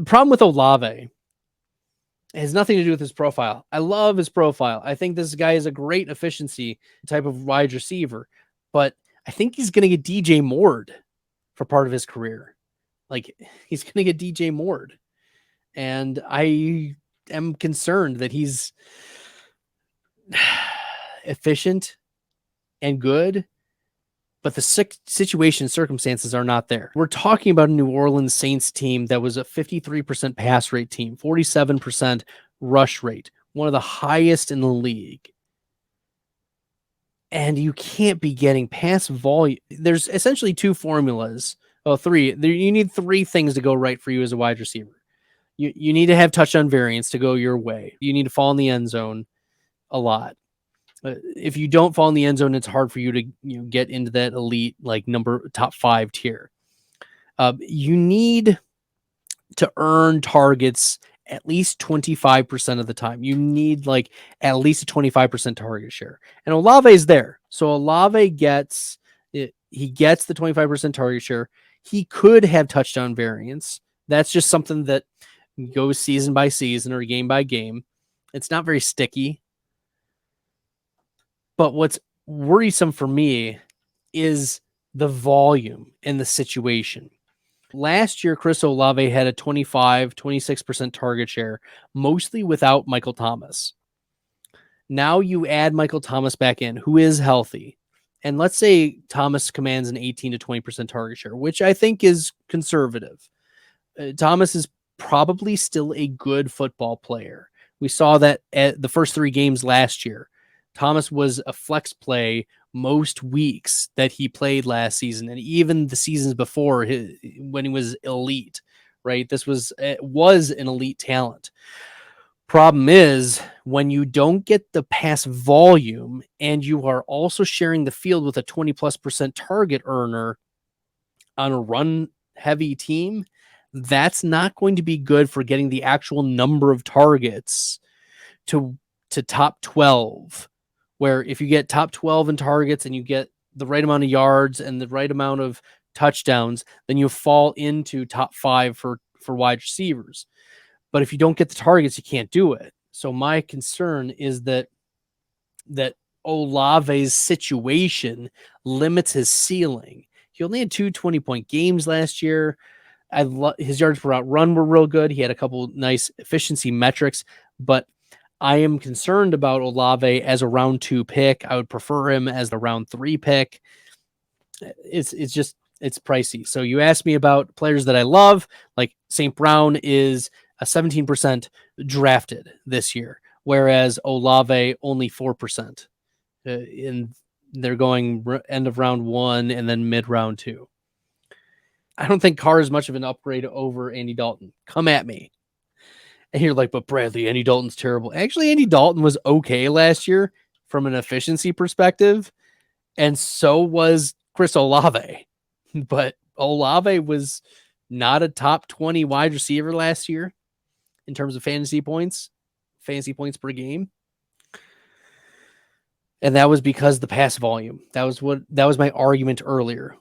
The problem with Olave has nothing to do with his profile. I love his profile. I think this guy is a great efficiency type of wide receiver, but I think he's going to get DJ Moored for part of his career. Like, he's going to get DJ Moored. And I am concerned that he's efficient and good, but the situation circumstances are not there. We're talking about a New Orleans Saints team that was a 53% pass rate team, 47% rush rate, one of the highest in the league. And you can't be getting pass volume. There's essentially two formulas. Oh, three. You need three things to go right for you as a wide receiver. You need to have touchdown variance to go your way. You need to fall in the end zone a lot. If you don't fall in the end zone, it's hard for you to get into that elite, like top 5 tier. You need to earn targets at least 25% of the time. You need like at least a 25% target share. And Olave is there. So Olave gets it. He gets the 25% target share. He could have touchdown variance. That's just something that goes season by season or game by game. It's not very sticky. But what's worrisome for me is the volume and the situation. Last year, Chris Olave had a 26% target share, mostly without Michael Thomas. Now you add Michael Thomas back in, who is healthy. And let's say Thomas commands an 18 to 20% target share, which I think is conservative. Thomas is probably still a good football player. We saw that at the first 3 games last year. Thomas was a flex play most weeks that he played last season, and even the seasons before when he was elite, right? This was an elite talent. Problem is, when you don't get the pass volume and you are also sharing the field with a 20+% target earner on a run heavy team, that's not going to be good for getting the actual number of targets to top 12. Where if you get top 12 in targets and you get the right amount of yards and the right amount of touchdowns, then you fall into top 5 for wide receivers. But if you don't get the targets, you can't do it. So my concern is that Olave's situation limits his ceiling. He only had 2 20-point games last year. His yards per route run were real good. He had a couple nice efficiency metrics, but I am concerned about Olave as a round 2 pick. I would prefer him as the round 3 pick. It's pricey. So you asked me about players that I love, like St. Brown is a 17% drafted this year, whereas Olave only 4%. And they're going end of round 1 and then mid round 2. I don't think Carr is much of an upgrade over Andy Dalton. Come at me. And you're like, but Bradley, Andy Dalton's terrible. Actually, Andy Dalton was okay last year from an efficiency perspective, and so was Chris Olave. But Olave was not a top 20 wide receiver last year in terms of fantasy points per game. And that was because the pass volume. That was my argument earlier.